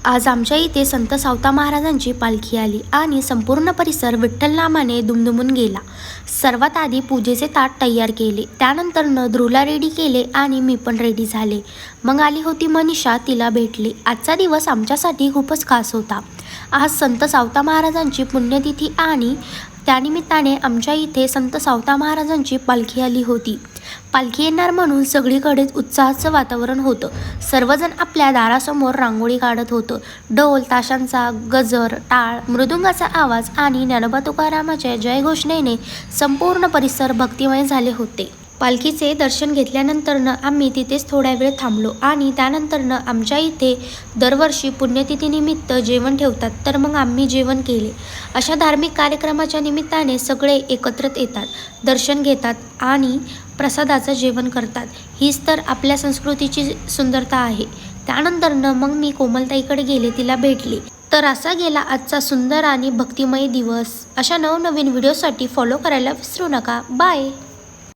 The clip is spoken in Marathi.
आज आमच्या इथे संत सावता महाराजांची पालखी आली आणि संपूर्ण परिसर विठ्ठल नामाने दुमदुमून गेला। सर्वात आधी पूजेचे ताट तयार केले, त्यानंतर ध्रुवला रेडी केले आणि मी पण रेडी झाले। मग आली होती मनीषा, तिला भेटले। आजचा दिवस आमच्यासाठी खूपच खास होता। आज संत सावता महाराजांची पुण्यतिथी आणि त्यानिमित्ताने आमच्या इथे संत सावता महाराजांची पालखी आली होती। पालखी येणार म्हणून सगळीकडेच उत्साहाचं वातावरण होतं। सर्वजण आपल्या दारासमोर रांगोळी काढत होतं। ढोल ताशांचा गजर, टाळ, मृदुंगाचा आवाज आणि ज्ञानोबा तुकारामाच्या जयघोषणेने संपूर्ण परिसर भक्तिमय झाले होते। पालखीचे दर्शन घेतल्यानंतर आम्ही तिथेच थोडा वेळ थांबलो आणि त्यानंतर आमच्या इथे दरवर्षी पुण्यतिथीनिमित्त जेवण ठेवतात, तर मग आम्ही जेवण केले। अशा धार्मिक कार्यक्रमाच्या निमित्ताने सगळे एकत्रित येतात, दर्शन घेतात आणि प्रसादाचं जेवण करतात। हीच तर आपल्या संस्कृतीची सुंदरता आहे। त्यानंतर मग मी कोमलताईकडे गेले, तिला भेटले। तर असा गेला आजचा सुंदर आणि भक्तिमय दिवस। अशा नवनवीन व्हिडिओसाठी फॉलो करायला विसरू नका। बाय।